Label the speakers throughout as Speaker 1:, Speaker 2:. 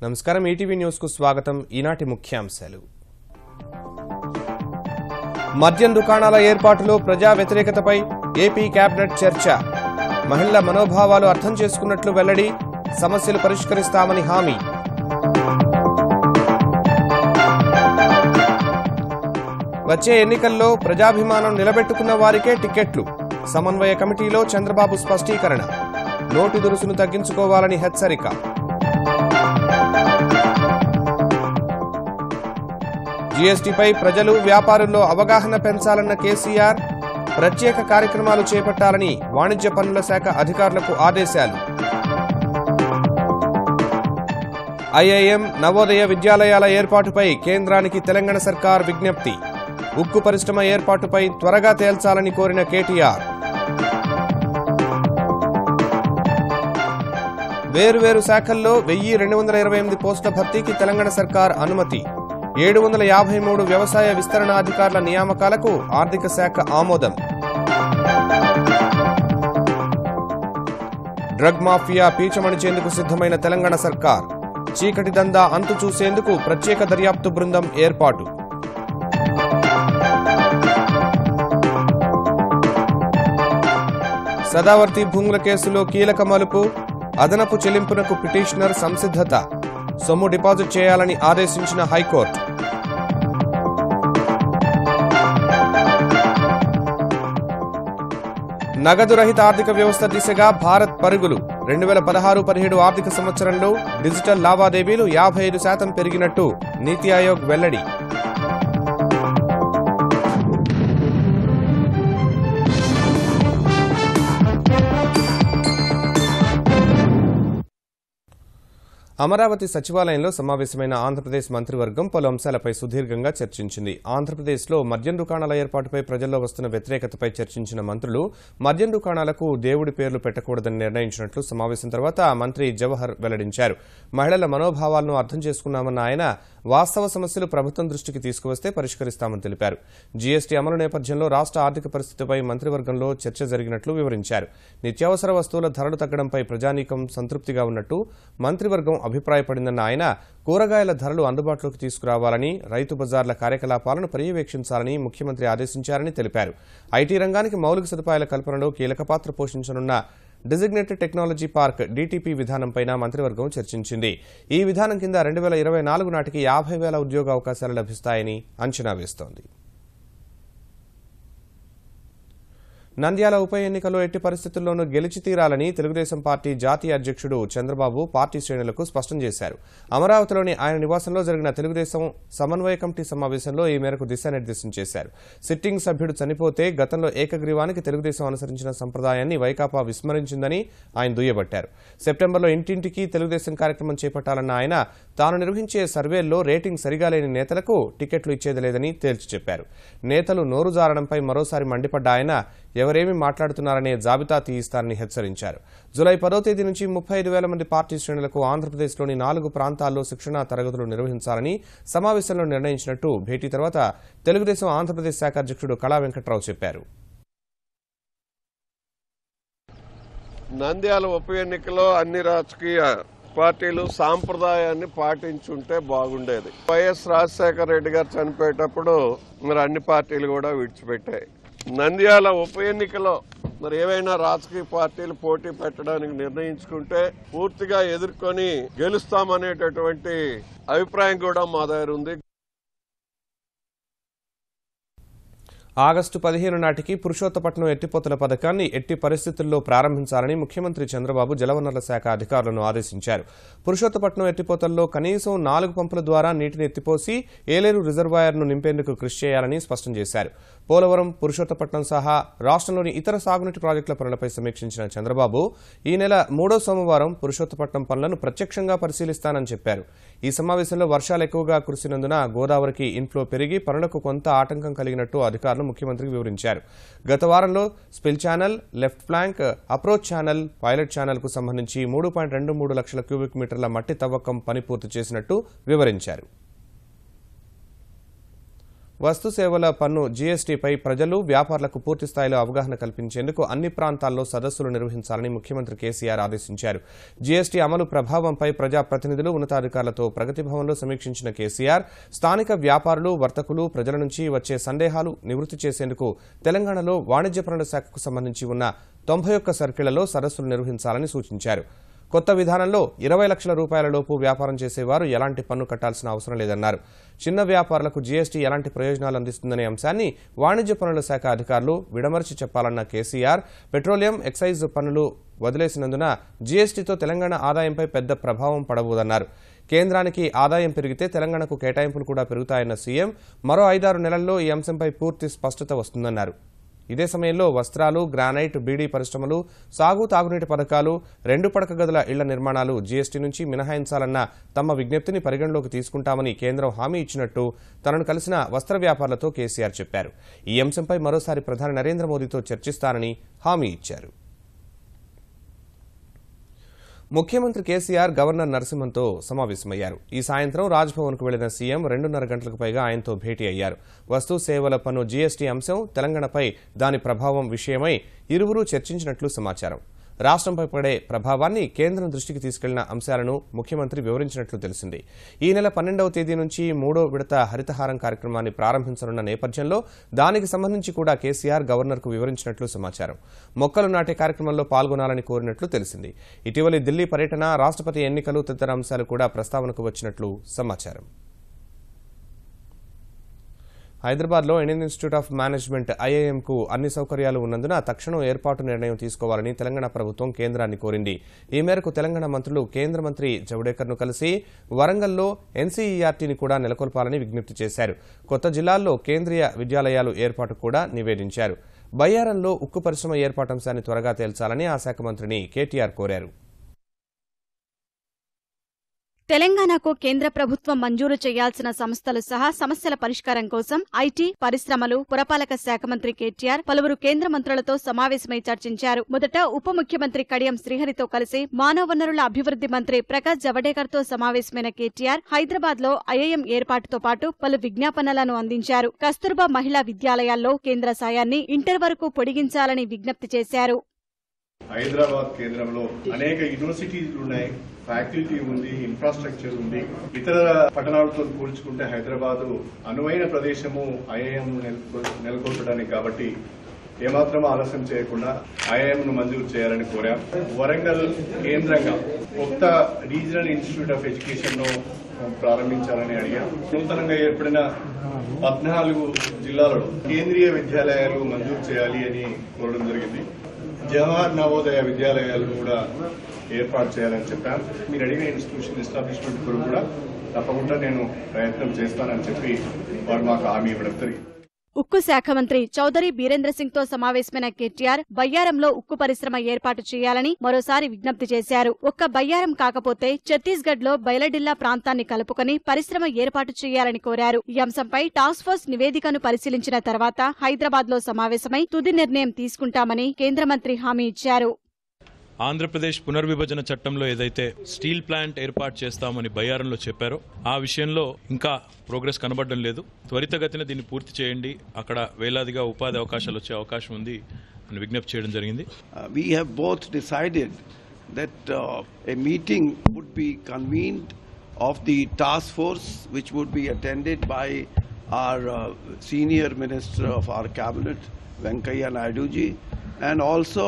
Speaker 1: నమస్కారం ETV news కు స్వాగతం ఈనాటి ముఖ్యాంశాలు మద్యం దుకాణాల ఏర్పాటులో ప్రజా వ్యతిరేకతపై ఏపీ కేబినెట్ చర్చ మహిళల మనోభావాలు అర్థం చేసుకున్నట్లు వెల్లడి సమస్యలు పరిష్కరిస్తామని హామీ వచ్చే ఎన్నికల్లో ప్రజాభిమానం నిలబెట్టుకున్న వారికే టికెట్లు సమన్వయ కమిటీలో చంద్రబాబు స్పష్టీకరణ నోటు దురుసును తగ్గించుకోవాలని హెచ్చరిక జీఎస్టీపై ప్రజలు వ్యాపారుల్లో అవగాహన పెంచాలన్న కేసీఆర్ ప్రత్యేక కార్యక్రమాలు చేపట్టాలని వాణిజ్య పన్నుల శాఖ అధికారులకు ఆదేశాలు ఐఐఎం నవోదయ విద్యాలయాల ఏర్పాటుపై కేంద్రానికి తెలంగాణ సర్కార్ విజ్ఞప్తి ఉక్కు పరిశ్రమ ఏర్పాటుపై త్వరగా తేల్చాలని కోరిన కేటీఆర్ వేర్వేరు శాఖల్లో 1228 పోస్టుల భర్తీకి తెలంగాణ సర్కార్ అనుమతి 753 వ్యవసాయ విస్తరణ అధికారుల నియామకాలకు ఆర్థిక శాఖ ఆమోదం డ్రగ్ మాఫియా పీచమణిచేందుకు సిద్ధమైన తెలంగాణ సర్కార్ చీకటి దందా అంతు చూసేందుకు ప్రత్యేక దర్యాప్తు బృందం ఏర్పాటు సదావర్తి భూముల కేసులో కీలక మలుపు అదనపు చెల్లింపునకు పిటిషనర్ సంసిద్ధత సొమ్ము డిపాజిట్ చేయాలని ఆదేశించిన హైకోర్టు నగదు రహిత ఆర్థిక వ్యవస్థ దిశగా భారత్ పరుగులు 2016-17 ఆర్థిక సంవత్సరంలో డిజిటల్ లావాదేవీలు 55% పెరిగినట్టు నీతి ఆయోగ్ వెల్లడి అమరావతి సచివాలయంలో సమావేశమైన ఆంధ్రప్రదేశ్ మంత్రివర్గం పలు అంశాలపై సుదీర్ఘంగా చర్చించింది. ఆంధ్రప్రదేశ్లో మద్యం దుకాణాల ఏర్పాటుపై ప్రజల్లో వస్తున్న వ్యతిరేకతపై చర్చించిన మంత్రులు మద్యం దుకాణాలకు దేవుడి పేర్లు పెట్టకూడదని నిర్ణయించినట్లు సమావేశం తర్వాత మంత్రి జవహర్ వెల్లడించారు. మహిళల మనోభావాలను అర్థం చేసుకున్నామన్న ఆయన వాస్తవ సమస్యలు ప్రభుత్వం దృష్టికి తీసుకువస్తే పరిష్కరిస్తామని తెలిపారు. జీఎస్టీ అమలు నేపథ్యంలో రాష్ట ఆర్థిక పరిస్థితిపై మంత్రివర్గంలో చర్చ జరిగినట్లు వివరించారు. నిత్యావసర వస్తువుల ధరలు తగ్గడంపై ప్రజానీకం సంతృప్తిగా ఉన్నట్టు మంత్రివర్గం అభిప్రాయపడిందన్న ఆయన కూరగాయల ధరలు అందుబాటులోకి తీసుకురావాలని రైతు బజార్ల కార్యకలాపాలను పర్యవేక్షించాలని ముఖ్యమంత్రి ఆదేశించారని తెలిపారు. ఐటీ రంగానికి మౌలిక సదుపాయాల కల్పనలో కీలక పాత్ర పోషించనున్న డిజిగ్నేటెడ్ టెక్నాలజీ పార్క్ డీటీపీ విధానంపై మంత్రివర్గం చర్చించింది. ఈ విధానం కింద 2024 నాటికి 50,000 ఉద్యోగ అవకాశాలు లభిస్తాయని అంచనా వేస్తోంది. నంద్యాల ఉప ఎన్నికల్లో ఎట్టి పరిస్థితుల్లోనూ గెలిచి తీరాలని తెలుగుదేశం పార్టీ జాతీయ అధ్యక్షుడు చంద్రబాబు పార్టీ శ్రేణులకు స్పష్టం చేశారు. అమరావతిలోని ఆయన నివాసంలో జరిగిన తెలుగుదేశం సమన్వయ కమిటీ సమావేశంలో ఈ మేరకు దిశానిర్దేశం చేశారు. సిట్టింగ్ సభ్యుడు చనిపోతే గతంలో ఏకగ్రీవానికి తెలుగుదేశం అనుసరించిన సంప్రదాయాన్ని వైకాపా విస్మరించిందని ఆయన దుయ్యబట్టారు. సెప్టెంబర్లో ఇంటింటికి తెలుగుదేశం కార్యక్రమం చేపట్టాలన్న ఆయన తాను నిర్వహించే సర్వేల్లో రేటింగ్ సరిగా లేని నేతలకు టికెట్లు ఇచ్చేది లేదని తేల్చి చెప్పారు. నేతలు నోరు జారడంపై మరోసారి మండిపడ్డ ఆయన ఎవరేమి మాట్లాడుతున్నారనే జాబితా తీయిస్తారని హెచ్చరించారు. జూలై 10వ తేదీ నుంచి 35,000 మంది పార్టీ శ్రేణులకు ఆంధ్రప్రదేశ్లోని 4 ప్రాంతాల్లో శిక్షణా తరగతులు నిర్వహించాలని సమావేశంలో నిర్ణయించినట్టు భేటీ తర్వాత తెలుగుదేశం ఆంధ్రప్రదేశ్ శాఖ అధ్యక్షుడు కళా వెంకట్రావు చెప్పారు.
Speaker 2: నంద్యాల ఉప ఎన్నికలో అన్ని రాజకీయ పార్టీలు సాంప్రదాయాన్ని పాటించుంటే బాగుండేది. వైఎస్ రాజశేఖర రెడ్డి గారు చనిపోయేటప్పుడు మరి అన్ని పార్టీలు కూడా విడిచిపెట్టాయి. నంద్యాల ఉప ఎన్నికలో మరి ఏవైనా రాజకీయ పార్టీలు పోటీ పెట్టడానికి నిర్ణయించుకుంటే పూర్తిగా ఎదుర్కొని గెలుస్తామనేటటువంటి అభిప్రాయం కూడా మా దగ్గర ఉంది.
Speaker 1: ఆగస్టు 15 నాటికి పురుషోత్తపట్నం ఎత్తిపోతల పథకాన్ని ఎట్టి పరిస్థితుల్లో ప్రారంభించాలని ముఖ్యమంత్రి చంద్రబాబు జలవనరుల శాఖ అధికారులను ఆదేశించారు. పురుషోత్తపట్నం ఎత్తిపోతల్లో కనీసం 4 పంపుల ద్వారా నీటిని ఎత్తిపోసి ఏలేరు రిజర్వాయర్ను నింపేందుకు కృషి చేయాలని స్పష్టం చేశారు. పోలవరం, పురుషోత్తపట్నం సహా రాష్ట్రంలోని ఇతర సాగునీటి ప్రాజెక్టుల పనులపై సమీక్షించిన చంద్రబాబు ఈ నెల 3వ సోమవారం పురుషోత్తపట్నం పనులను ప్రత్యక్షంగా పరిశీలిస్తానని చెప్పారు. ఈ సమావేశంలో వర్షాలు ఎక్కువగా కురిసినందున గోదావరికి ఇన్ఫ్లో పెరిగి పనులకు కొంత ఆటంకం కలిగినట్టు అధికారులు ముఖ్యమంత్రికి వివరించారు. గత వారంలో spill channel, left flank, approach channel, pilot channel కు సంబంధించి 3.23 లక్షల క్యూబిక్ మీటర్ల మట్టి తవ్వకం పని పూర్తి చేసినట్టు వివరించారు. వస్తు సేవల పన్ను జీఎస్టీపై ప్రజలు వ్యాపారులకు పూర్తి స్థాయిలో అవగాహన కల్పించేందుకు అన్ని ప్రాంతాల్లో సదస్సులు నిర్వహించాలని ముఖ్యమంత్రి కేసీఆర్ ఆదేశించారు. జీఎస్టీ అమలు ప్రభావంపై ప్రజాప్రతినిధులు, ఉన్నతాధికారులతో ప్రగతి భవన్లో సమీక్షించిన కేసీఆర్ స్థానిక వ్యాపారులు, వర్తకులు, ప్రజల నుంచి వచ్చే సందేహాలు నివృత్తి చేసేందుకు తెలంగాణలో వాణిజ్య పన్నుల శాఖకు సంబంధించి ఉన్న 91 సర్కిళ్లలో సదస్సులు నిర్వహించాలని సూచించారు. కొత్త విధానంలో 20 లక్షల రూపాయలలోపు వ్యాపారం చేసేవారు ఎలాంటి పన్ను కట్టాల్సిన అవసరం లేదన్నారు. చిన్న వ్యాపారులకు జీఎస్టీ ఎలాంటి ప్రయోజనాలు అందిస్తుందనే అంశాన్ని వాణిజ్య పన్నుల శాఖ అధికారులు విడమర్చి చెప్పాలన్న కేసీఆర్, పెట్రోలియం, ఎక్సైజ్ పన్నులు వదిలేసినందున జీఎస్టీతో తెలంగాణ ఆదాయంపై పెద్ద ప్రభావం పడబోదన్నారు. కేంద్రానికి ఆదాయం పెరిగితే తెలంగాణకు కేటాయింపులు కూడా పెరుగుతాయన్న సీఎం, మరో 5-6 నెలల్లో ఈ అంశంపై పూర్తి స్పష్టత వస్తుందన్నారు. ఇదే సమయంలో వస్త్రాలు, గ్రానైట్, బీడీ పరిశ్రమలు, సాగు, తాగునీటి పథకాలు, 2 పడక గదుల ఇళ్ల నిర్మాణాలు జీఎస్టీ నుంచి మినహాయించాలన్న తమ విజ్ఞప్తిని పరిగణలోకి తీసుకుంటామని కేంద్రం హామీ ఇచ్చినట్టు తనను కలిసిన వస్త్ర వ్యాపారులతో కేసీఆర్ చెప్పారు. ఈ అంశంపై మరోసారి ప్రధాని నరేంద్ర మోదీతో చర్చిస్తానని హామీ ఇచ్చారు. ముఖ్యమంత్రి కేసీఆర్ గవర్నర్ నరసింహన్తో సమావేశమయ్యారు. ఈ సాయంత్రం రాజ్భవన్కు వెళ్లిన సీఎం 2.5 గంటలకు పైగా ఆయనతో భేటీ అయ్యారు. వస్తు సేవల పన్ను జీఎస్టీ అంశం, తెలంగాణపై దాని ప్రభావం విషయమై ఇరువురు చర్చించినట్లు సమాచారం. రాష్ట్రంపై పడే ప్రభావాన్ని కేంద్రం దృష్టికి తీసుకెళ్లిన అంశాలను ముఖ్యమంత్రి వివరించినట్లు తెలిసింది. ఈ నెల 12వ తేదీ నుంచి 3వ విడత హరితహారం కార్యక్రమాన్ని ప్రారంభించనున్న నేపథ్యంలో దానికి సంబంధించి కూడా కేసీఆర్ గవర్నర్కు వివరించినట్లు సమాచారం. మొక్కలు నాటే కార్యక్రమంలో పాల్గొనాలని కోరినట్లు తెలిసింది. ఇటీవలి ఢిల్లీ పర్యటన, రాష్ట్రపతి ఎన్నికలు తదితర అంశాలు కూడా ప్రస్తావనకు వచ్చినట్లు సమాచారం. హైదరాబాద్లో ఇండియన్ ఇన్స్టిట్యూట్ ఆఫ్ మేనేజ్మెంట్ ఐఐఎంకు అన్ని సౌకర్యాలు ఉన్నందున తక్షణం ఏర్పాటు నిర్ణయం తీసుకోవాలని తెలంగాణ ప్రభుత్వం కేంద్రాన్ని కోరింది. ఈ మేరకు తెలంగాణ మంత్రులు కేంద్ర మంత్రి జవడేకర్ను కలిసి వరంగల్లో ఎన్సీఈఆర్టీని కూడా నెలకొల్పాలని విజ్ఞప్తి చేశారు. కొత్త జిల్లాల్లో కేంద్రీయ విద్యాలయాలు ఏర్పాటు కూడా నివేదించారు. బయ్యారంలో ఉక్కు పరిశ్రమ ఏర్పాటు అంశాన్ని త్వరగా తేల్చాలని ఆ శాఖ మంత్రిని కేటీఆర్ కోరారు.
Speaker 3: తెలంగాణకు కేంద్ర ప్రభుత్వం మంజూరు చేయాల్సిన సంస్థలు సహా సమస్యల పరిష్కారం కోసం ఐటీ, పరిశ్రమలు, పురపాలక శాఖ మంత్రి కేటీఆర్ పలువురు కేంద్ర మంత్రులతో సమావేశమై చర్చించారు. మొదట ఉప ముఖ్యమంత్రి కడియం శ్రీహరితో కలిసి మానవ వనరుల అభివృద్ది మంత్రి ప్రకాష్ జవడేకర్తో సమావేశమైన కేటీఆర్ హైదరాబాద్లో ఐఐఎం ఏర్పాటుతో పాటు పలు విజ్ఞాపనలను అందించారు. కస్తూర్బా మహిళా విద్యాలయాల్లో కేంద్ర సాయాన్ని ఇంటర్ వరకు పొడిగించాలని విజ్ఞప్తి చేశారు.
Speaker 4: హైదరాబాద్ కేంద్రంలో అనేక యూనివర్సిటీలు ఉన్నాయి, ఫ్యాకల్టీ ఉంది, ఇన్ఫ్రాస్ట్రక్చర్ ఉంది. ఇతర పట్టణాలతో పోల్చుకుంటే హైదరాబాద్ అనువైన ప్రదేశము ఐఐఎం నెలకొల్పడానికి. కాబట్టి ఏమాత్రం ఆలస్యం చేయకుండా ఐఐఎంను మంజూరు చేయాలని కోరాం. వరంగల్ కేంద్రంగా కొత్త రీజనల్ ఇన్స్టిట్యూట్ ఆఫ్ ఎడ్యుకేషన్ ను ప్రారంభించాలని అడిగాం. నూతనంగా ఏర్పడిన 14 జిల్లాలలో కేంద్రీయ విద్యాలయాలు మంజూరు చేయాలి అని కోరడం జరిగింది. జవహర్ నవోదయ విద్యాలయాలు కూడా ఏర్పాటు చేయాలని చెప్పాను. మీరు అడిగిన ఇన్స్టిట్యూషన్ ఎస్టాబ్లిష్మెంట్ కొరకు కూడా తప్పకుండా నేను ప్రయత్నం చేస్తానని చెప్పి వారు మాకు హామీ ఇవ్వడం జరిగింది.
Speaker 3: ఉక్కు శాఖ మంత్రి చౌదరి బీరేంద్ర సింగ్ తో సమావేశమైన కేటీఆర్ బయ్యారంలో ఉక్కు పరిశ్రమ ఏర్పాటు చేయాలని మరోసారి విజ్ఞప్తి చేశారు. ఒక్క బయ్యారం కాకపోతే ఛత్తీస్గఢ్ లో బైలడిల్లా ప్రాంతాన్ని కలుపుకొని పరిశ్రమ ఏర్పాటు చేయాలని కోరారు. ఈ అంశంపై టాస్క్ ఫోర్స్ నివేదికను పరిశీలించిన తర్వాత హైదరాబాద్ లో సమావేశమై తుది నిర్ణయం తీసుకుంటామని కేంద్ర మంత్రి హామీ ఇచ్చారు.
Speaker 5: ఆంధ్రప్రదేశ్ పునర్విభజన చట్టంలో ఏదైతే స్టీల్ ప్లాంట్ ఏర్పాటు చేస్తామని బయ్యారంలో చెప్పారో ఆ విషయంలో ఇంకా ప్రోగ్రెస్ కనబడడం లేదు. త్వరితగతిన దీన్ని పూర్తి చేయండి, అక్కడ వేలాదిగా ఉపాధి అవకాశాలు వచ్చే అవకాశం ఉంది అని విజ్ఞప్తి చేయడం జరిగింది.
Speaker 6: We have both decided that a meeting would be convened of the task force which would be attended by our senior minister of our cabinet, Venkaiah Naidu ji, and also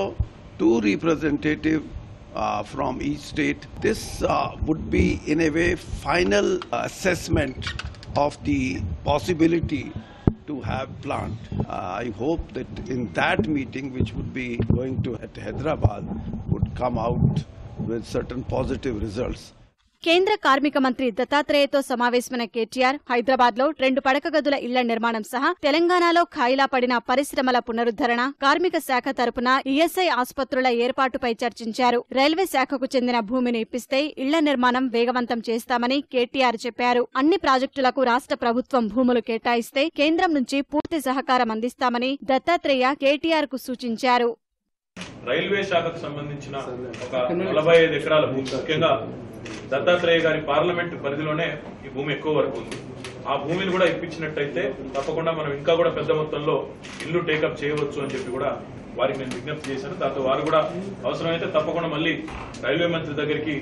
Speaker 6: 2 representatives from each state. This would be in a way final assessment of the possibility to have plant. I hope that in that meeting, which would be going to at Hyderabad, would come out with certain positive results.
Speaker 3: కేంద్ర కార్మిక మంత్రి దత్తాత్రేయతో సమావేశమైన కేటీఆర్ హైదరాబాద్ లో 2 పడక గదుల ఇళ్ల నిర్మాణం సహా తెలంగాణలో ఖాయిలా పడిన పరిశ్రమల పునరుద్ధరణ, కార్మిక శాఖ తరపున ఈఎస్ఐ ఆసుపత్రుల ఏర్పాటుపై చర్చించారు. రైల్వే శాఖకు చెందిన భూమిని ఇప్పిస్తే ఇళ్ల నిర్మాణం వేగవంతం చేస్తామని కేటీఆర్ చెప్పారు. అన్ని ప్రాజెక్టులకు రాష్ట్ర ప్రభుత్వం భూములు కేటాయిస్తే కేంద్రం నుంచి పూర్తి సహకారం అందిస్తామని దత్తాత్రేయ కేటీఆర్ కు సూచించారు.
Speaker 7: రైల్వే శాఖకు సంబంధించిన ఒక 45 ఎకరాల భూమి, ముఖ్యంగా దత్తాత్రేయ గారి పార్లమెంటు పరిధిలోనే ఈ భూమి ఎక్కువ వరకు ఉంది. ఆ భూమిని కూడా ఇప్పించినట్టయితే తప్పకుండా మనం ఇంకా కూడా పెద్ద మొత్తంలో ఇల్లు టేకప్ చేయవచ్చు అని చెప్పి కూడా వారికి నేను విజ్ఞప్తి చేశాను. దాంతో వారు కూడా అవసరమైతే తప్పకుండా మళ్ళీ రైల్వే మంత్రి దగ్గరికి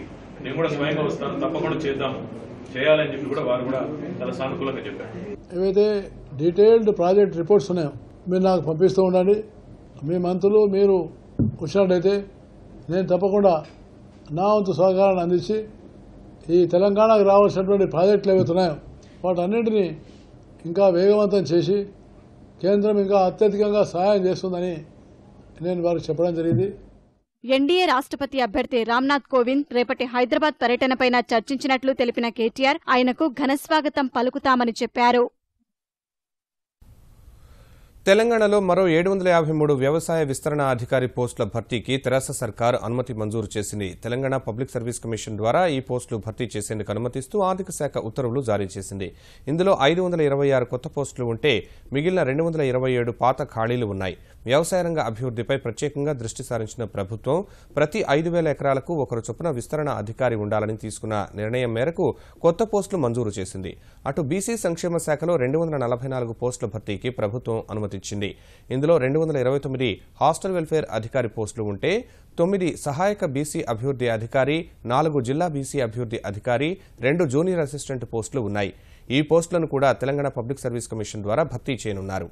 Speaker 7: నేను కూడా స్వయంగా వస్తాను, తప్పకుండా చేయాలని చెప్పి కూడా వారు కూడా చాలా సానుకూలంగా చెప్పారు.
Speaker 8: ఏవైతే డీటెయిల్డ్ ప్రాజెక్ట్ రిపోర్ట్స్ ఉన్నాయో మీరు నాకు పంపిస్తూ ఉండండి. మీ మంత్రులు మీరు వచ్చినట్టయితే నేను తప్పకుండా నా వంతు సహకారాన్ని అందించి ఈ తెలంగాణకు రావాల్సినటువంటి ప్రాజెక్టులు ఏవైతే ఉన్నాయో వాటన్నింటినీ ఇంకా వేగవంతం చేసి కేంద్రం ఇంకా అత్యధికంగా సహాయం చేస్తుందని నేను వారికి చెప్పడం జరిగింది.
Speaker 3: ఎన్డీఏ రాష్ట్రపతి అభ్యర్థి రామ్నాథ్ కోవింద్ రేపటి హైదరాబాద్ పర్యటనపై చర్చించినట్లు తెలిపిన కేటీఆర్ ఆయనకు ఘనస్వాగతం పలుకుతామని చెప్పారు.
Speaker 1: తెలంగాణలో మరో 753 వ్యవసాయ విస్తరణ అధికారి పోస్టుల భర్తీకి తెరాస సర్కార్ అనుమతి మంజూరు చేసింది. తెలంగాణ పబ్లిక్ సర్వీస్ కమిషన్ ద్వారా ఈ పోస్టులు భర్తీ చేసేందుకు అనుమతిస్తూ ఆర్థిక శాఖ ఉత్తర్వులు జారీ చేసింది. ఇందులో 526 కొత్త పోస్టులు ఉంటే మిగిలిన 227 పాత ఖాళీలు ఉన్నాయి. వ్యవసాయ రంగ అభివృద్దిపై ప్రత్యేకంగా దృష్టి సారించిన ప్రభుత్వం ప్రతి 5,000 ఎకరాలకు ఒకరు చొప్పున విస్తరణ అధికారి ఉండాలని తీసుకున్న నిర్ణయం మేరకు కొత్త పోస్టులు మంజూరు చేసింది. అటు బీసీ సంక్షేమ శాఖలో 244 పోస్టుల భర్తీకి ప్రభుత్వం అనుమతిచ్చింది. ఇందులో 229 హాస్టల్ వెల్ఫేర్ అధికారి పోస్టులు ఉంటే 9 సహాయక బీసీ అభివృద్ది అధికారి, 4 జిల్లా బీసీ అభివృద్ది అధికారి, 2 జూనియర్ అసిస్టెంట్ పోస్టులు ఉన్నాయి. ఈ పోస్టులను కూడా తెలంగాణ పబ్లిక్ సర్వీస్ కమిషన్ ద్వారా భర్తీ చేయనున్నారు.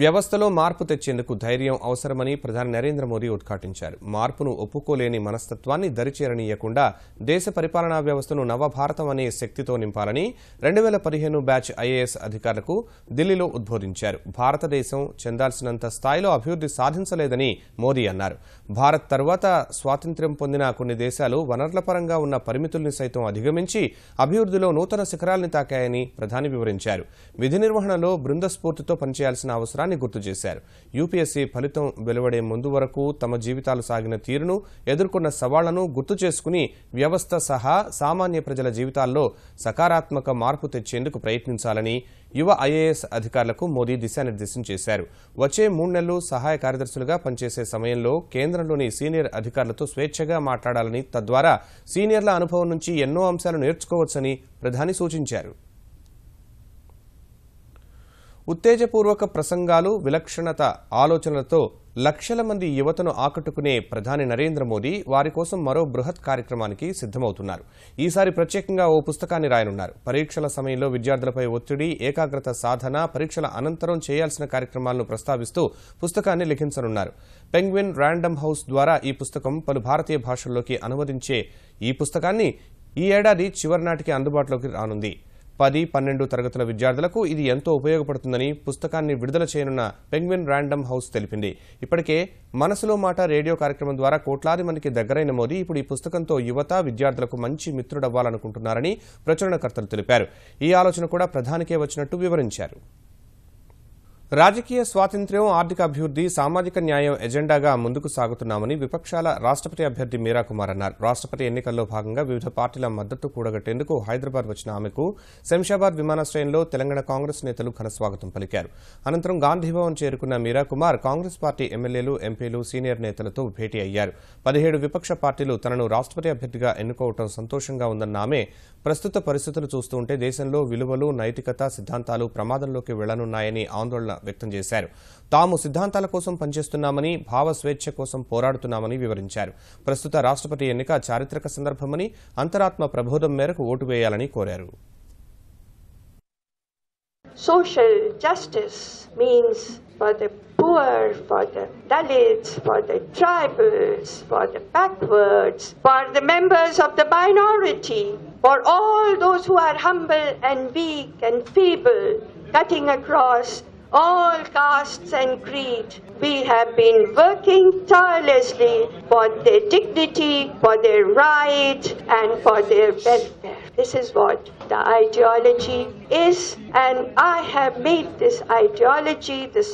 Speaker 1: వ్యవస్థలో మార్పు తెచ్చేందుకు ధైర్యం అవసరమని ప్రధాని నరేంద్ర మోదీ ఉద్ఘాటించారు. మార్పును ఒప్పుకోలేని మనస్తత్వాన్ని దరిచేరనీయకుండా దేశ పరిపాలనా వ్యవస్థను నవభారతం అనే శక్తితో నింపాలని 2015 బ్యాచ్ ఐఏఎస్ అధికారులకు ఢిల్లీలో ఉద్బోధించారు. భారతదేశం చెందాల్సినంత స్థాయిలో అభివృద్ది సాధించలేదని మోదీ అన్నారు. భారత్ తర్వాత స్వాతంత్ర్యం పొందిన కొన్ని దేశాలు వనరుల పరంగా ఉన్న పరిమితుల్ని సైతం అధిగమించి అభివృద్దిలో నూతన శిఖరాల్ని తాకాయని ప్రధాని వివరించారు. విధి నిర్వహణలో బృంద స్ఫూర్తితో పనిచేయాల్సిన అవసరాన్ని గుర్తు చేశారు. యూపీఎస్సీ ఫలితం వెలువడే ముందు వరకు తమ జీవితాలు సాగిన తీరును, ఎదుర్కొన్న సవాళ్లను గుర్తు చేసుకుని వ్యవస్థ సహా సామాన్య ప్రజల జీవితాల్లో సకారాత్మక మార్పు తెచ్చేందుకు ప్రయత్నించాలని యువ ఐఏఎస్ అధికారులకు మోదీ దిశానిర్దేశం చేశారు. వచ్చే 3 నెలలు సహాయ కార్యదర్శులుగా పనిచేసే సమయంలో కేంద్రంలోని సీనియర్ అధికారులతో స్వేచ్ఛగా మాట్లాడాలని, తద్వారా సీనియర్ల అనుభవం నుంచి ఎన్నో అంశాలు నేర్చుకోవచ్చని ప్రధాని సూచించారు. ఉత్తేజపూర్వక ప్రసంగాలు, విలక్షణత ఆలోచనలతో లక్షల మంది యువతను ఆకట్టుకునే ప్రధాని నరేంద్ర మోదీ వారి కోసం మరో బృహత్ కార్యక్రమానికి సిద్దమవుతున్నారు. ఈసారి ప్రత్యేకంగా ఓ పుస్తకాన్ని రాయనున్నారు. పరీక్షల సమయంలో విద్యార్థులపై ఒత్తిడి, ఏకాగ్రత సాధన, పరీక్షల అనంతరం చేయాల్సిన కార్యక్రమాలను ప్రస్తావిస్తూ పుస్తకాన్ని లిఖించనున్నారు. పెంగ్విన్ ర్యాండమ్ హౌస్ ద్వారా ఈ పుస్తకం పలు భారతీయ భాషల్లోకి అనువదించే ఈ పుస్తకాన్ని ఈ ఏడాది చివరి నాటికి అందుబాటులోకి రానుంది. 10-12 తరగతుల విద్యార్థులకు ఇది ఎంతో ఉపయోగపడుతుందని పుస్తకాన్ని విడుదల చేయనున్న పెంగ్విన్ ర్యాండమ్ హౌస్ తెలిపింది. ఇప్పటికే మనసులో మాట రేడియో కార్యక్రమం ద్వారా కోట్లాది మందికి దగ్గరైన మోదీ ఇప్పుడు ఈ పుస్తకంతో యువత, విద్యార్థులకు మంచి మిత్రుడవ్వాలనుకుంటున్నారని ప్రచురణకర్తలు తెలిపారు. ఈ ఆలోచన కూడా ప్రధానికే వచ్చినట్టు వివరించారు. రాజకీయ స్వాతంత్ర్యం, ఆర్థిక అభివృద్ది, సామాజిక న్యాయం ఎజెండాగా ముందుకు సాగుతున్నామని విపక్షాల రాష్ట్రపతి అభ్యర్థి మీరా కుమార్ అన్నారు. రాష్ట్రపతి ఎన్నికల్లో భాగంగా వివిధ పార్టీల మద్దతు కూడగట్టేందుకు హైదరాబాద్ వచ్చిన ఆమెకు శంషాబాద్ విమానాశ్రయంలో తెలంగాణ కాంగ్రెస్ నేతలు ఘనస్వాగతం పలికారు. అనంతరం గాంధీభవన్ చేరుకున్న మీరా కుమార్ కాంగ్రెస్ పార్టీ ఎమ్మెల్యేలు, ఎంపీలు, సీనియర్ నేతలతో భేటీ అయ్యారు. 17 విపక్ష పార్టీలు తనను రాష్ట్రపతి అభ్యర్థిగా ఎన్నుకోవడం సంతోషంగా ఉందన్న ఆమె ప్రస్తుత పరిస్థితులు చూస్తుంటే దేశంలో విలువలు, నైతికత, సిద్ధాంతాలు ప్రమాదంలోకి వెళ్లనున్నాయని ఆందోళన వ్యక్తం చేశారు. తాము సిద్ధాంతాల కోసం పనిచేస్తున్నామని, భావ స్వేచ్ఛ కోసం పోరాడుతున్నామని వివరించారు. ప్రస్తుత రాష్ట్రపతి ఎన్నిక చారిత్రక సందర్భమని, అంతరాత్మ ప్రబోధం మేరకు ఓటు వేయాలని కోరారు.
Speaker 9: Social justice means for the poor, for the Dalits, for the tribals, for the backwards, for the members of the minority, for all those who are humble and weak and feeble, cutting across all castes and creed. We have been working tirelessly for their dignity, for their right, and for their welfare. This is what the ideology is, and I have made this ideology, this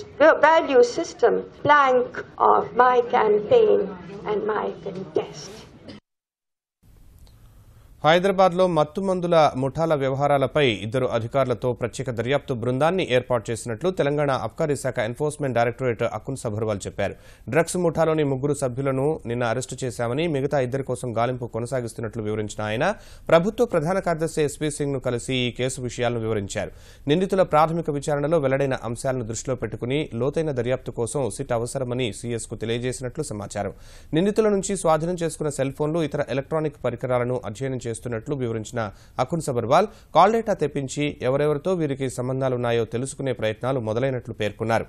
Speaker 9: value system, plank of my campaign and my contest.
Speaker 1: హైదరాబాద్లో మత్తుమందుల ముఠాల వ్యవహారాలపై ఇద్దరు అధికారులతో ప్రత్యేక దర్యాప్తు బృందాన్ని ఏర్పాటు చేసినట్లు తెలంగాణ అబ్కారీ శాఖ enforcement directorate Akun Sabharwal చెప్పారు. డ్రగ్స్ ముఠాలోని 3 సభ్యులను నిన్న అరెస్టు చేశామని, మిగతా 2 కోసం గాలింపు కొనసాగిస్తున్నట్లు వివరించిన ఆయన ప్రభుత్వ ప్రధాన కార్యదర్శి ఎస్పీ సింగ్ ను కలిసి ఈ కేసు విషయాలను వివరించారు. నిందితుల ప్రాథమిక విచారణలో వెల్లడైన అంశాలను దృష్టిలో పెట్టుకుని లోతైన దర్యాప్తు కోసం సిట్ అవసరమని సీఎస్ కు తెలియజేసినట్లు సమాచారం. నిందితుల నుంచి స్వాధీనం చేసుకున్న సెల్ ఫోన్లు, ఇతర ఎలక్ట్రానిక్ పరికరాలను అధ్యయనం చేస్తున్నట్లు వివరించిన అకున్ సబర్వాల్ కాల్ డేటా తెప్పించి ఎవరెవరితో వీరికి సంబంధాలున్నాయో తెలుసుకునే ప్రయత్నాలు మొదలైనట్లు పేర్కొన్నారు.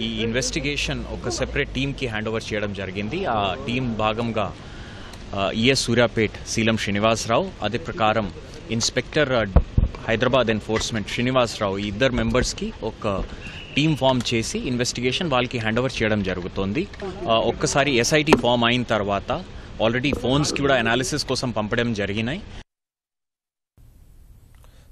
Speaker 10: ఈ ఇన్వెస్టిగేషన్ ఒక సెపరేట్ టీమ్ కి హ్యాండ్ ఓవర్ చేయడం జరిగింది. ఆ టీం భాగంగా ఈఎస్ సూర్యాపేట్ సీలం శ్రీనివాసరావు, అదే ప్రకారం ఇన్స్పెక్టర్ హైదరాబాద్ ఎన్ఫోర్స్మెంట్ శ్రీనివాసరావు, ఈ 2 మెంబర్స్కి ఒక టీమ్ ఫామ్ చేసి ఇన్వెస్టిగేషన్ వాళ్ళకి హ్యాండ్ ఓవర్ చేయడం జరుగుతోంది. ఒక్కసారి ఎస్ఐటి ఫామ్ అయిన తర్వాత ఆల్రెడీ ఫోన్స్కి కూడా అనాలిసిస్ కోసం పంపడం జరిగినాయి.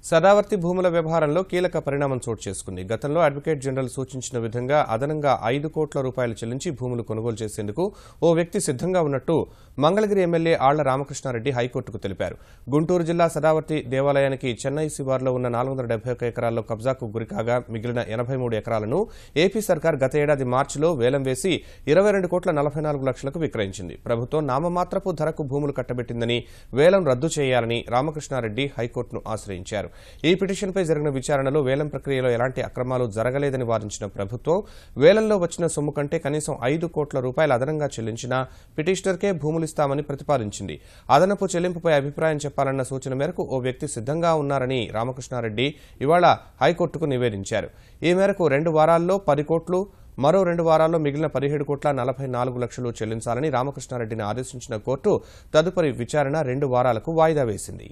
Speaker 1: సదావర్తి భూముల వ్యవహారంలో కీలక పరిణామం చోటు చేసుకుంది. గతంలో అడ్వకేట్ జనరల్ సూచించిన విధంగా అదనంగా 5 కోట్ల రూపాయలు చెల్లించి భూములు కొనుగోలు చేసేందుకు ఓ వ్యక్తి సిద్ధంగా ఉన్నట్టు మంగళగిరి ఎమ్మెల్యే ఆళ్ల రామకృష్ణారెడ్డి హైకోర్టుకు తెలిపారు. గుంటూరు జిల్లా సదావర్తి దేవాలయానికి చెన్నై శివార్లో ఉన్న 471 ఎకరాల్లో కబ్జాకు గురికాగా మిగిలిన 83 ఎకరాలను ఏపీ సర్కార్ గత ఏడాది మార్చిలో వేలం వేసి 22 కోట్ల 44 లక్షలకు విక్రయించింది. ప్రభుత్వం నామమాత్రపు ధరకు భూములు కట్టబెట్టిందని, వేలం రద్దు చేయాలని రామకృష్ణారెడ్డి హైకోర్టును ఆశ్రయించారు. ఈ పిటిషన్పై జరిగిన విచారణలో వేలం ప్రక్రియలో ఎలాంటి అక్రమాలు జరగలేదని వాదించిన ప్రభుత్వం, వేలంలో వచ్చిన సొమ్ము కంటే కనీసం 5 కోట్ల రూపాయలు అదనంగా చెల్లించినా పిటిషనర్కే భూములిస్తామని ప్రతిపాదించింది. అదనపు చెల్లింపుపై అభిప్రాయం చెప్పాలన్న సూచన మేరకు ఓ వ్యక్తి సిద్ధంగా ఉన్నారని రామకృష్ణారెడ్డి ఇవాళ హైకోర్టుకు నివేదించారు. ఈ మేరకు 2 వారాల్లో 10 కోట్లు, మరో 2 వారాల్లో మిగిలిన 17 కోట్ల 44 లక్షలు చెల్లించాలని రామకృష్ణారెడ్డిని ఆదేశించిన కోర్టు తదుపరి విచారణ 2 వారాలకు వాయిదా వేసింది.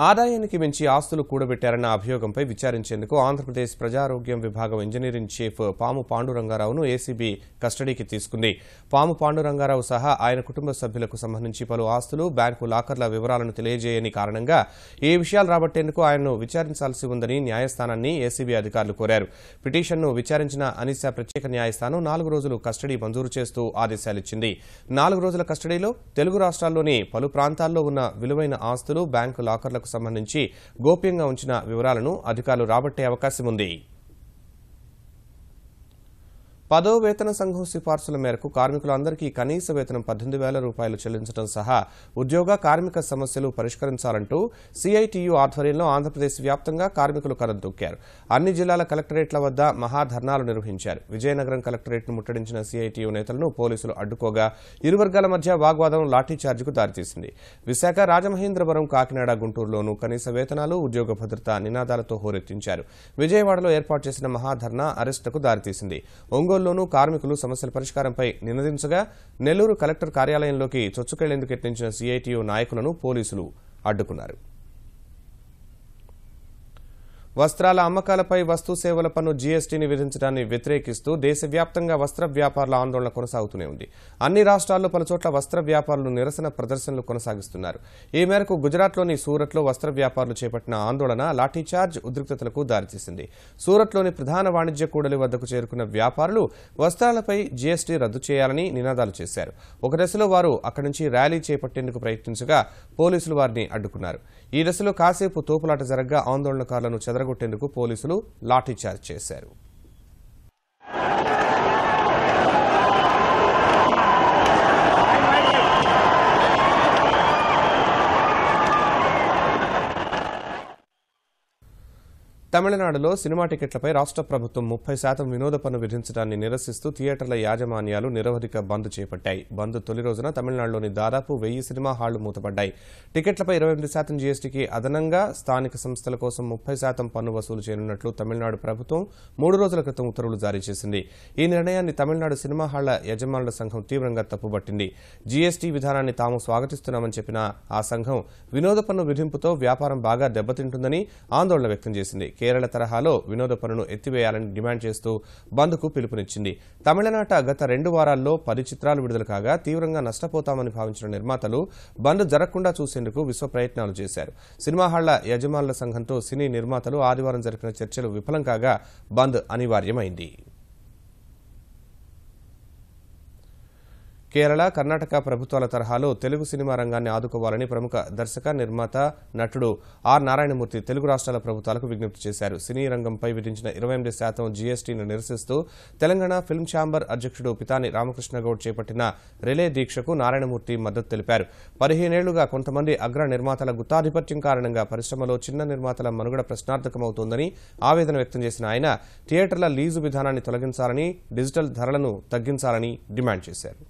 Speaker 1: ఆదాయానికి మించి ఆస్తులు కూడబెట్టారన్న అభియోగంపై విచారించేందుకు ఆంధ్రప్రదేశ్ ప్రజారోగ్యం విభాగం ఇంజనీరింగ్ చీఫ్ పాము పాండురంగారావును ఏసీబీ కస్టడీకి తీసుకుంది. పాము పాండురంగారావు సహా ఆయన కుటుంబ సభ్యులకు సంబంధించి పలు ఆస్తులు, బ్యాంకు లాకర్ల వివరాలను తెలియజేయని కారణంగా ఈ విషయాలు రాబట్టేందుకు ఆయన్ను విచారించాల్సి ఉందని న్యాయస్థానాన్ని ఏసీబీ అధికారులు కోరారు. పిటిషన్ను విచారించిన అనిసా ప్రత్యేక న్యాయస్థానం 4 రోజులు కస్టడీ మంజూరు చేస్తూ ఆదేశాలిచ్చింది. 4 రోజుల కస్టడీలో తెలుగు రాష్ట్రాల్లోని పలు ప్రాంతాల్లో ఉన్న విలువైన ఆస్తులు, బ్యాంకు లాకర్లకు సంబంధించి గోప్యంగా ఉంచిన వివరాలను అధికారులు రాబట్టే అవకాశం ఉంది. 10వ వేతన సంఘం సిఫార్సుల మేరకు కార్మికులందరికీ కనీస వేతనం 18,000 రూపాయలు చెల్లించడం సహా ఉద్యోగ కార్మిక సమస్యలు పరిష్కరించాలంటూ సిఐటియు ఆధ్వర్యంలో ఆంధ్రప్రదేశ్ వ్యాప్తంగా కార్మికులు కదం అన్ని జిల్లాల కలెక్టరేట్ల వద్ద మహాధర్నాలు నిర్వహించారు. విజయనగరం కలెక్టరేట్ను ముట్టడించిన సిఐటియు నేతలను పోలీసులు అడ్డుకోగా ఇరు వర్గాల మధ్య వాగ్వాదం లాఠీచార్జికు దారితీసింది. విశాఖ, రాజమహేంద్రవరం, కాకినాడ, గుంటూరులోనూ కనీస వేతనాలు, ఉద్యోగ భద్రత నినాదాలతో హోరెత్తించారు. విజయవాడలో ఏర్పాటు చేసిన మహాధర్నా అరెస్టుకు దారితీసింది. ఒంగోలులోనూ కార్మికులు సమస్యల పరిష్కారంపై నినదించగా నెల్లూరు కలెక్టర్ కార్యాలయంలోకి చొచ్చుకెళ్లేందుకు యత్నించిన సిఐటియు నాయకులను పోలీసులు అడ్డుకున్నారు. వస్త్రాల అమ్మకాలపై వస్తు సేవల పన్ను జీఎస్టీని విధించడాన్ని వ్యతిరేకిస్తూ దేశవ్యాప్తంగా వస్త్ర వ్యాపారుల ఆందోళన కొనసాగుతూనే ఉంది. అన్ని రాష్ట్రాల్లో పలుచోట్ల వస్త్ర వ్యాపారులు నిరసన ప్రదర్శనలు కొనసాగిస్తున్నారు. ఈ మేరకు గుజరాత్లోని సూరత్లో వస్త్ర వ్యాపారులు చేపట్టిన ఆందోళన లాఠీచార్జ్ ఉద్రిక్తతలకు దారితీసింది. సూరత్లోని ప్రధాన వాణిజ్య కూడలి వద్దకు చేరుకున్న వ్యాపారులు వస్త్రాలపై జీఎస్టీ రద్దు చేయాలని నినాదాలు చేశారు. ఒక దశలో వారు అక్కడి నుంచి ర్యాలీ చేపట్టేందుకు ప్రయత్నించగా పోలీసులు వారిని అడ్డుకున్నారు. ఈ దశలో కాసేపు తోపులాట జరగ్గా ఆందోళనకారులను చెదరగొట్టేందుకు పోలీసులు లాఠీచార్జ్ చేశారు. తమిళనాడులో సినిమా టికెట్లపై రాష్ట్ర ప్రభుత్వం 30% వినోద పన్ను విధించడాన్ని నిరసిస్తూ థియేటర్ల యాజమాన్యాలు నిరవధిక బంద్ చేపట్టాయి. బంద్ తొలి రోజున తమిళనాడులోని దాదాపు 1000 సినిమా హాళ్లు మూతపడ్డాయి. టికెట్లపై 28% జీఎస్టీకి అదనంగా స్థానిక సంస్థల కోసం 30% పన్ను వసూలు చేయనున్నట్లు తమిళనాడు ప్రభుత్వం 3 రోజుల క్రితం ఉత్తర్వులు జారీ చేసింది. ఈ నిర్ణయాన్ని తమిళనాడు సినిమా హాళ్ల యజమానుల సంఘం తీవ్రంగా తప్పుపట్టింది. జీఎస్టీ విధానాన్ని తాము స్వాగతిస్తున్నామని చెప్పిన ఆ సంఘం వినోద పన్ను విధింపుతో వ్యాపారం బాగా దెబ్బతింటుందని ఆందోళన వ్యక్తం చేసింది. కేరళ తరహాలో వినోద పన్నును ఎత్తివేయాలని డిమాండ్ చేస్తూ బంద్కు పిలుపునిచ్చింది. తమిళనాట గత 2 వారాల్లో 10 చిత్రాలు విడుదల కాగా తీవ్రంగా నష్టపోతామని భావించిన నిర్మాతలు బంద్ జరగకుండా చూసేందుకు విశ్వ ప్రయత్నాలు చేశారు. సినిమా హాళ్ల యజమానుల సంఘంతో సినీ నిర్మాతలు ఆదివారం జరిపిన చర్చలు విఫలం కాగా బంద్ అనివార్యమైంది. కేరళ, కర్ణాటక ప్రభుత్వాల తరహాలో తెలుగు సినిమా రంగాన్ని ఆదుకోవాలని ప్రముఖ దర్శక, నిర్మాత, నటుడు ఆర్ నారాయణమూర్తి తెలుగు రాష్ట్రాల ప్రభుత్వాలకు విజ్ఞప్తి చేశారు. సినీ రంగంపై విధించిన 28% జీఎస్టీని నిరసిస్తూ తెలంగాణ ఫిల్మ్ ఛాంబర్ అధ్యక్షుడు పితాని రామకృష్ణగౌడ్ చేపట్టిన రిలే దీక్షకు నారాయణమూర్తి మద్దతు తెలిపారు. 15 ఏళ్లుగా కొంతమంది అగ్ర నిర్మాతల గుత్తాధిపత్యం కారణంగా పరిశ్రమలో చిన్న నిర్మాతల మనుగడ ప్రశ్నార్థకమవుతోందని ఆవేదన వ్యక్తం చేసిన ఆయన థియేటర్ల లీజు విధానాన్ని తొలగించాలని, డిజిటల్ ధరలను తగ్గించాలని డిమాండ్ చేశారు.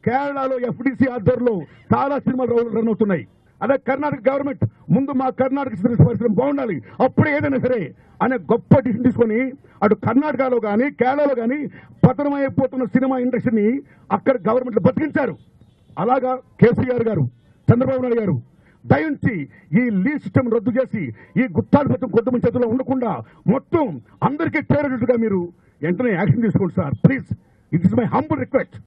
Speaker 11: కేరళలో ఎఫ్డిసి ఆధ్వర్యంలో చాలా సినిమాలు రన్ అవుతున్నాయి. అదే కర్ణాటక గవర్నమెంట్ ముందు మా కర్ణాటక పరిశ్రమ బాగుండాలి, అప్పుడే ఏదైనా సరే అనే గొప్ప డిసిషన్ తీసుకొని అటు కర్ణాటకలో కానీ కేరళలో కానీ పతనమైపోతున్న సినిమా ఇండస్ట్రీని అక్కడ గవర్నమెంట్ బతికించారు. అలాగా కేసీఆర్ గారు, చంద్రబాబు నాయుడు గారు దయించి ఈ లీజ్ సిస్టమ్ రద్దు చేసి ఈ గుత్తాధిపత్యం కొంతమంది చేతుల్లో ఉండకుండా మొత్తం అందరికీ చేరేటట్టుగా మీరు వెంటనే యాక్షన్ తీసుకోండి sir, please. It is my humble request.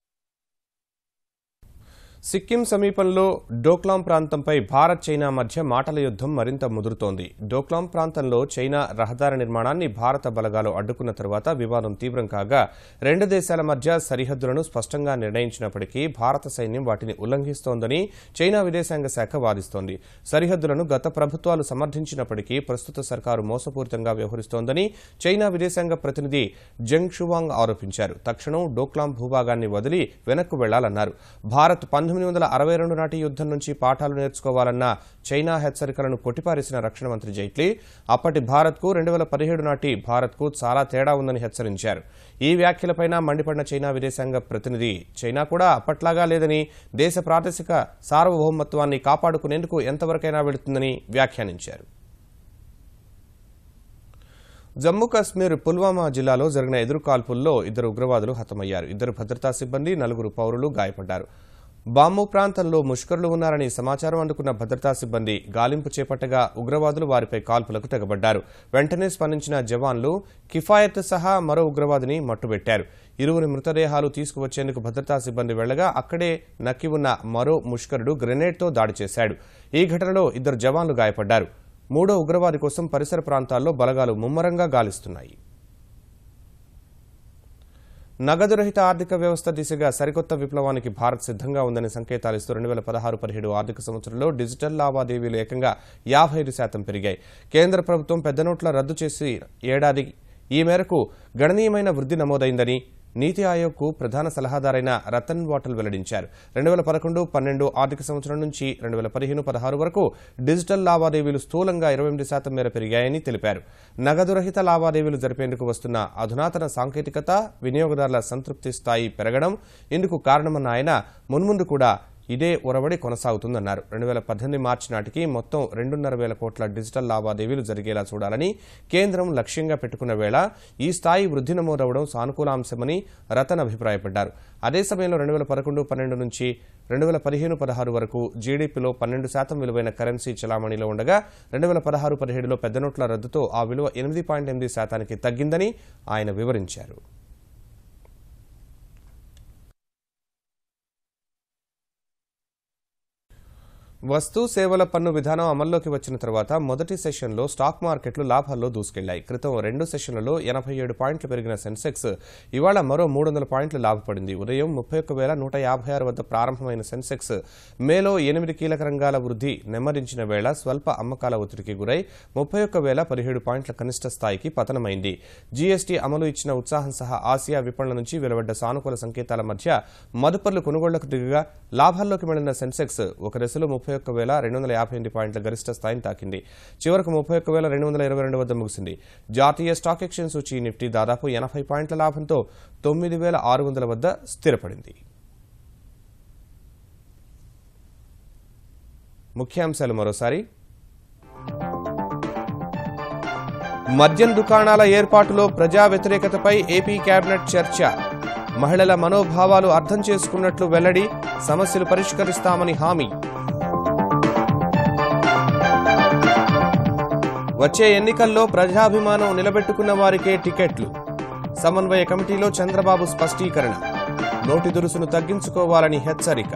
Speaker 1: Sikkim సమీపంలో డోక్లాం ప్రాంతంపై భారత్, చైనా మధ్య మాటల యుద్దం మరింత ముదురుతోంది. డోక్లాం ప్రాంతంలో చైనా రహదారి నిర్మాణాన్ని భారత బలగాలు అడ్డుకున్న తర్వాత వివాదం తీవ్రం కాగా 2 దేశాల మధ్య సరిహద్దులను స్పష్టంగా నిర్ణయించినప్పటికీ భారత సైన్యం వాటిని ఉల్లంఘిస్తోందని చైనా విదేశాంగ శాఖ వాదిస్తోంది. సరిహద్దులను గత ప్రభుత్వాలు సమర్థించినప్పటికీ ప్రస్తుత సర్కారు మోసపూరితంగా వ్యవహరిస్తోందని చైనా విదేశాంగ ప్రతినిధి జంగ్ షువాంగ్ ఆరోపించారు. తక్షణం డోక్లాం భూభాగాన్ని వదిలి వెనక్కు వెళ్లాలన్నారు. భారత్ 1962 నాటి యుద్దం నుంచి పాఠాలు నేర్చుకోవాలన్న చైనా హెచ్చరికలను కొట్టిపారేసిన రక్షణ మంత్రి జైట్లీ అప్పటి భారత్కు 2017 నాటి భారత్కు చాలా తేడా ఉందని హెచ్చరించారు. ఈ వ్యాఖ్యలపైన మండిపడిన చైనా విదేశాంగ ప్రతినిధి చైనా కూడా అప్పట్లాగా లేదని, దేశ ప్రాదేశిక సార్వభౌమత్వాన్ని కాపాడుకునేందుకు ఎంతవరకైనా వెళుతుందని వ్యాఖ్యానించారు. జమ్మూ కశ్మీర్ పుల్వామా జిల్లాలో జరిగిన ఎదురుకాల్పుల్లో 2 ఉగ్రవాదులు హతమయ్యారు. 2 భద్రతా సిబ్బంది, 4 పౌరులు గాయపడ్డారు. బాంబు ప్రాంతంలో ముష్కరులు ఉన్నారని సమాచారం అందుకున్న భద్రతా సిబ్బంది గాలింపు చేపట్టగా ఉగ్రవాదులు వారిపై కాల్పులకు తెగబడ్డారు. వెంటనే స్పందించిన జవాన్లు కిఫాయత్ సహా మరో ఉగ్రవాదిని మట్టుబెట్టారు. 2 మృతదేహాలు తీసుకువచ్చేందుకు భద్రతా సిబ్బంది వెళ్లగా అక్కడే నక్కి ఉన్న మరో ముష్కరుడు గ్రెనేడ్తో దాడి చేశాడు. ఈ ఘటనలో 2 జవాన్లు గాయపడ్డారు. 3వ ఉగ్రవాది కోసం పరిసర ప్రాంతాల్లో బలగాలు ముమ్మరంగా గాలిస్తున్నాయి. నగదు రహిత ఆర్థిక వ్యవస్థ దిశగా సరికొత్త విప్లవానికి భారత్ సిద్ధంగా ఉందని సంకేతాలిస్తూ 2016-17 ఆర్థిక సంవత్సరంలో డిజిటల్ లావాదేవీలు ఏకంగా 55% పెరిగాయి. కేంద్ర ప్రభుత్వం పెద్ద నోట్ల రద్దు చేసి ఏడాది ఈ మేరకు గణనీయమైన వృద్ధి నమోదైందని నీతి ఆయోగ్కు ప్రధాన సలహాదారైన రతన్ వాటల్ వెల్లడించారు. 2011-12 ఆర్థిక సంవత్సరం నుంచి 2015-16 వరకు డిజిటల్ లావాదేవీలు స్థూలంగా 28% మేర పెరిగాయని తెలిపారు. నగదు రహిత లావాదేవీలు జరిపేందుకు వస్తున్న అధునాతన సాంకేతికత, వినియోగదారుల సంతృప్తి స్థాయి పెరగడం ఇందుకు కారణమన్న ఆయన మున్ముందు కూడా ఇదే ఒరవడి కొనసాగుతుందన్నారు. 2018 మార్చి నాటికి మొత్తం 2.5 కోట్ల డిజిటల్ లావాదేవీలు జరిగేలా చూడాలని కేంద్రం లక్ష్యంగా పెట్టుకున్న వేళ ఈ స్థాయి వృద్ధి నమోదవడం సానుకూలాంశమని రతన్ అభిప్రాయపడ్డారు. అదే సమయంలో 2011-12 నుంచి 2015-16 వరకు జీడీపీలో 12% విలువైన కరెన్సీ చలామణిలో ఉండగా 2016-17లో పెద్ద నోట్ల రద్దుతో ఆ విలువ 8.8% తగ్గిందని ఆయన వివరించారు. వస్తు సేవల పన్ను విధానం అమల్లోకి వచ్చిన తర్వాత మొదటి సెషన్లో స్టాక్ మార్కెట్లు లాభాల్లో దూసుకెళ్లాయి. క్రితం 2 సెషన్లలో 87 పాయింట్లు పెరిగిన సెన్సెక్స్ ఇవాళ మరో 300 పాయింట్లు లాభపడింది. ఉదయం 31,156 వద్ద ప్రారంభమైన సెన్సెక్స్ మేలో 8 కీలక రంగాల వృద్ధి నెమ్మదించిన వేళ స్వల్ప అమ్మకాల ఒత్తిడికి గురై 31,017 పాయింట్ల కనిష్ట స్థాయికి పతనమైంది. జీఎస్టీ అమలు ఇచ్చిన ఉత్సాహం సహా ఆసియా విపణుల నుంచి వెలువడ్డ సానుకూల సంకేతాల మధ్య మదుపర్లు కొనుగోళ్లకు దిగగా లాభాల్లోకి వెళ్లిన సెన్సెక్స్ ఒక దశలో 31,258 పాయింట్ల గరిష్ట స్థాయిని తాకింది. చివరకు 31,222 వద్ద ముగిసింది. జాతీయ స్టాక్ ఎక్స్చేంజ్ సూచీ నిఫ్టీ దాదాపు 80 పాయింట్ల లాభంతో 9,600 వద్ద స్థిరపడింది. ముఖ్యాంశాలు మరోసారి. మద్యం దుకాణాల ఏర్పాటులో ప్రజా వ్యతిరేకతపై ఏపీ కేబినెట్ చర్చ. మహిళల మనోభావాలు అర్థం చేసుకున్నట్లు వెల్లడి, సమస్యలు పరిష్కరిస్తామని హామీ. వచ్చే ఎన్నికల్లో ప్రజాభిమానం నిలబెట్టుకున్న వారికే టికెట్లు. సమన్వయ కమిటీలో చంద్రబాబు స్పష్టీకరణ. నోటి దురుసును తగ్గించుకోవాలని హెచ్చరిక.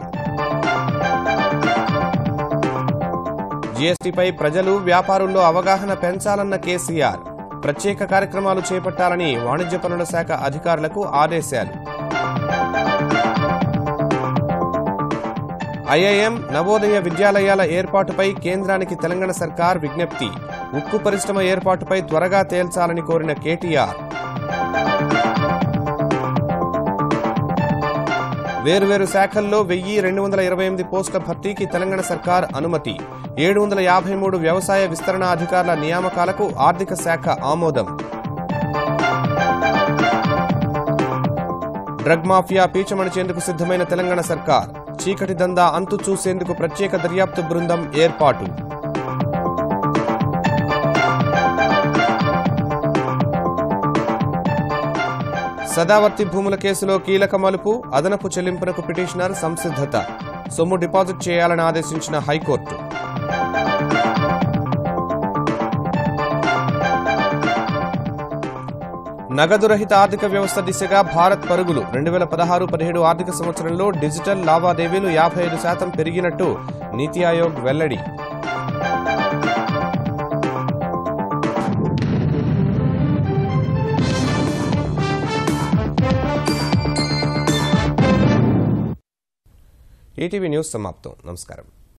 Speaker 1: జీఎస్టీపై ప్రజలు, వ్యాపారుల్లో అవగాహన పెంచాలన్న కేసీఆర్. ప్రత్యేక కార్యక్రమాలు చేపట్టాలని వాణిజ్య పన్నుల శాఖ అధికారులకు ఆదేశాలు. ఐఐఎం నవోదయ విద్యాలయాల ఏర్పాటుపై కేంద్రానికి తెలంగాణ సర్కార్ విజ్ఞప్తి. ఉక్కు పరిశ్రమ ఏర్పాటుపై త్వరగా తేల్చాలని కోరిన కేటీఆర్. వేర్వేరు శాఖల్లో 1228 పోస్టుల భర్తీకి తెలంగాణ సర్కార్ అనుమతి. 753 వ్యవసాయ విస్తరణ అధికారుల నియామకాలకు ఆర్థిక శాఖ ఆమోదం. డ్రగ్ మాఫియా పీచమణిచేందుకు సిద్దమైన తెలంగాణ సర్కార్. చీకటి దందా అంతు చూసేందుకు ప్రత్యేక దర్యాప్తు బృందం ఏర్పాటు. సదావర్తి భూముల కేసులో కీలక మలుపు. అదనపు చెల్లింపునకు పిటిషనర్ సంసిద్ధత. సొమ్ము డిపాజిట్ చేయాలని ఆదేశించిన హైకోర్టు. నగదు రహిత ఆర్థిక వ్యవస్థ దిశగా భారత్ పరుగులు. 2016-17 ఆర్థిక సంవత్సరంలో డిజిటల్ లావాదేవీలు 55% పెరిగినట్టు నీతి ఆయోగ్ వెల్లడి. ఈటీవీ న్యూస్ సమాప్తం. నమస్కారం.